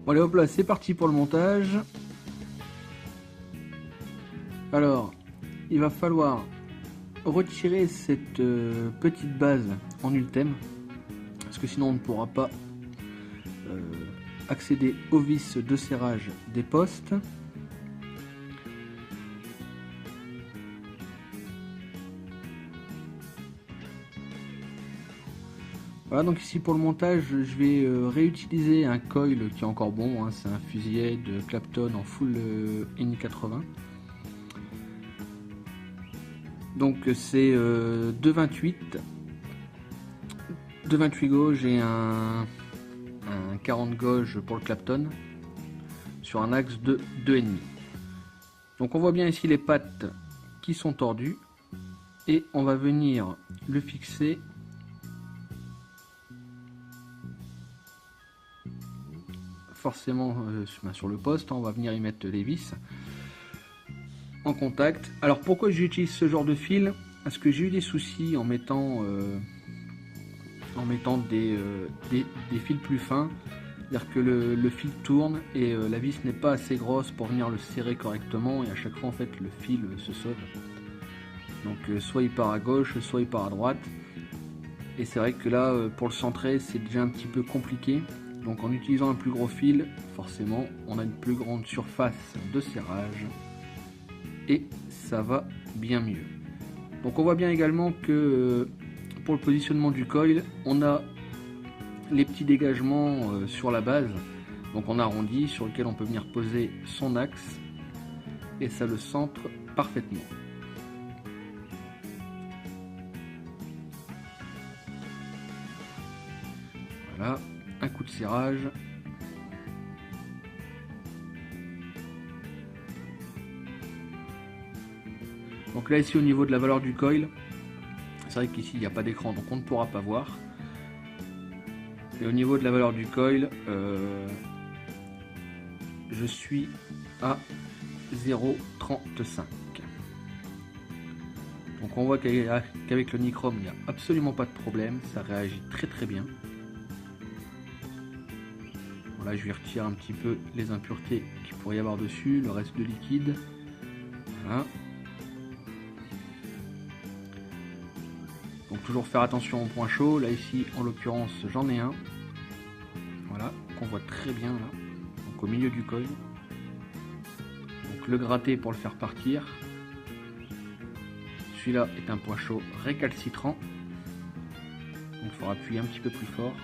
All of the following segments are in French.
Bon allez hop là, c'est parti pour le montage. Alors, il va falloir retirer cette petite base en ultème, parce que sinon on ne pourra pas accéder aux vis de serrage des postes. Voilà, donc ici pour le montage, je vais réutiliser un coil qui est encore bon, hein, c'est un fusillet de Clapton en full NI80. Donc c'est 2,28 gauge et un 40 gauge pour le Clapton sur un axe de 2,5. Donc on voit bien ici les pattes qui sont tordues et on va venir le fixer forcément sur le poste. On va venir y mettre les vis en contact. Alors pourquoi j'utilise ce genre de fil? Parce que j'ai eu des soucis en mettant des fils plus fins, c'est-à-dire que le fil tourne et la vis n'est pas assez grosse pour venir le serrer correctement, et à chaque fois en fait le fil se sauve. Donc soit il part à gauche, soit il part à droite, et c'est vrai que là pour le centrer c'est déjà un petit peu compliqué. Donc en utilisant un plus gros fil, forcément on a une plus grande surface de serrage et ça va bien mieux. Donc on voit bien également que pour le positionnement du coil, on a les petits dégagements sur la base, donc on arrondit, sur lequel on peut venir poser son axe et ça le centre parfaitement. Voilà, un coup de serrage. Donc là ici au niveau de la valeur du coil, c'est vrai qu'ici il n'y a pas d'écran donc on ne pourra pas voir. Et au niveau de la valeur du coil, je suis à 0,35. Donc on voit qu'avec le nichrome il n'y a absolument pas de problème, ça réagit très bien. Voilà, je vais retirer un petit peu les impuretés qu'il pourrait y avoir dessus, le reste de liquide. Voilà. Donc toujours faire attention au point chaud. Là ici en l'occurrence j'en ai un. Voilà, qu'on voit très bien là. Donc au milieu du coil. Donc le gratter pour le faire partir. Celui-là est un point chaud récalcitrant. Donc il faudra appuyer un petit peu plus fort.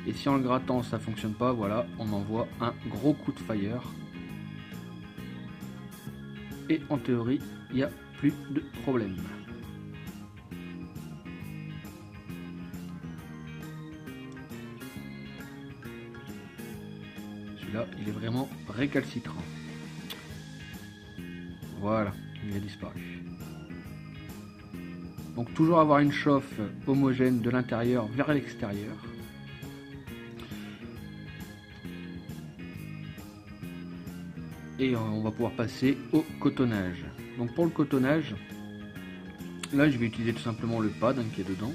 Et si en le grattant ça fonctionne pas, voilà, on envoie un gros coup de fire. Et en théorie, il n'y a plus de problème. Celui-là, il est vraiment récalcitrant. Voilà, il a disparu. Donc toujours avoir une chauffe homogène de l'intérieur vers l'extérieur. Et on va pouvoir passer au cotonnage. Donc pour le cotonnage, là je vais utiliser tout simplement le pad qui est dedans.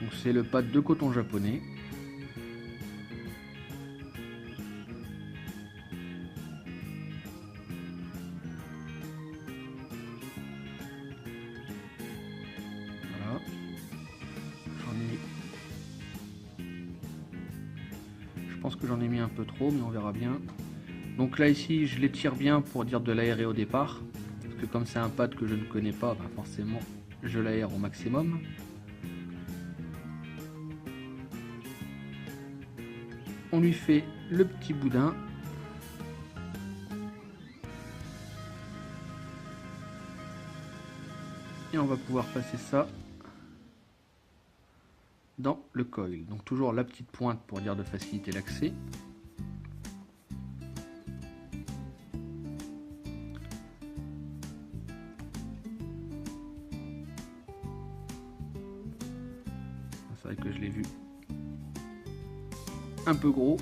Donc c'est le pad de coton japonais. Voilà. Je pense que j'en ai mis un peu trop, mais on verra bien. Donc là ici je l'étire bien pour dire de l'aérer au départ, parce que comme c'est un pad que je ne connais pas, ben forcément je l'aère au maximum. On lui fait le petit boudin. Et on va pouvoir passer ça dans le coil. Donc toujours la petite pointe pour dire de faciliter l'accès. C'est vrai que je l'ai vu un peu gros.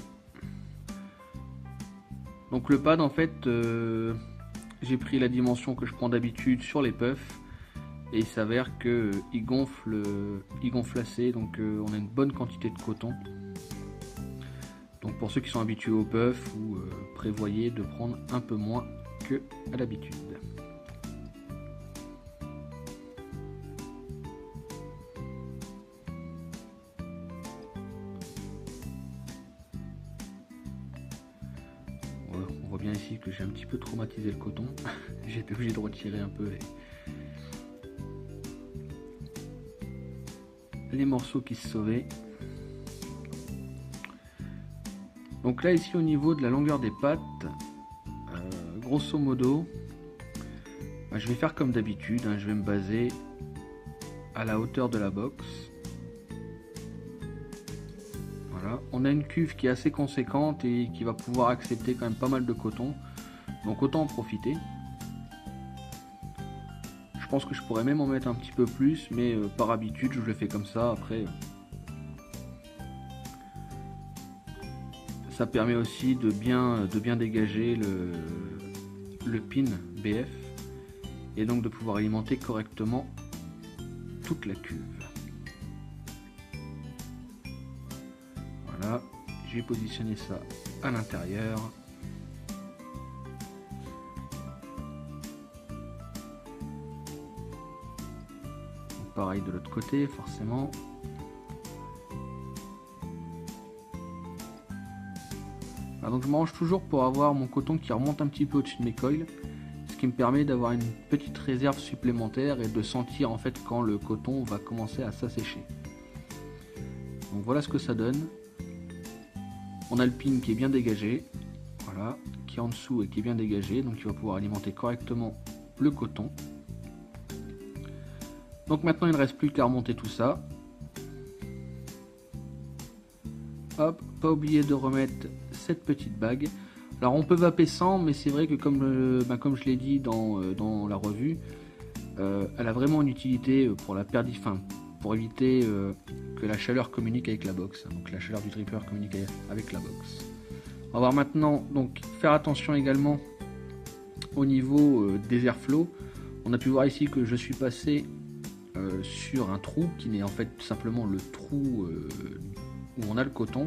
Donc le pad en fait j'ai pris la dimension que je prends d'habitude sur les puffs et il s'avère que il gonfle assez, donc on a une bonne quantité de coton. Donc pour ceux qui sont habitués aux puffs, vous prévoyez de prendre un peu moins que à l'habitude. On voit bien ici que j'ai un petit peu traumatisé le coton. J'ai été obligé de retirer un peu les morceaux qui se sauvaient. Donc là ici au niveau de la longueur des pattes, grosso modo, je vais faire comme d'habitude, je vais me baser à la hauteur de la box. Voilà, on a une cuve qui est assez conséquente et qui va pouvoir accepter quand même pas mal de coton, donc autant en profiter. Je pense que je pourrais même en mettre un petit peu plus, mais par habitude je le fais comme ça. Après, ça permet aussi de bien dégager le pin BF et donc de pouvoir alimenter correctement toute la cuve. Voilà, j'ai positionné ça à l'intérieur. Pareil de l'autre côté, forcément. Voilà, donc je m'arrange toujours pour avoir mon coton qui remonte un petit peu au-dessus de mes coils, ce qui me permet d'avoir une petite réserve supplémentaire et de sentir en fait quand le coton va commencer à s'assécher. Donc voilà ce que ça donne. On a le pin qui est bien dégagé, voilà, qui est en dessous et qui est bien dégagé, donc il va pouvoir alimenter correctement le coton. Donc maintenant il ne reste plus qu'à remonter tout ça. Hop, pas oublier de remettre cette petite bague. Alors on peut vaper sans, mais c'est vrai que comme je l'ai dit dans la revue, elle a vraiment une utilité pour la pour éviter que la chaleur communique avec la box. Donc la chaleur du dripper communique avec la box. On va voir maintenant, donc faire attention également au niveau des airflows. On a pu voir ici que je suis passé sur un trou qui n'est en fait tout simplement le trou où on a le coton,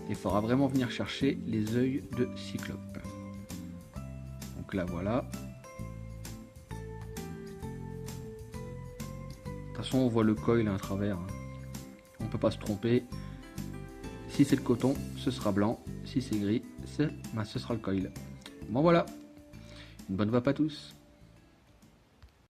et il faudra vraiment venir chercher les œils de cyclope. Donc là voilà. De toute façon on voit le coil à travers, on peut pas se tromper. Si c'est le coton, ce sera blanc, si c'est gris, ce sera le coil. Bon voilà, une bonne vape à tous.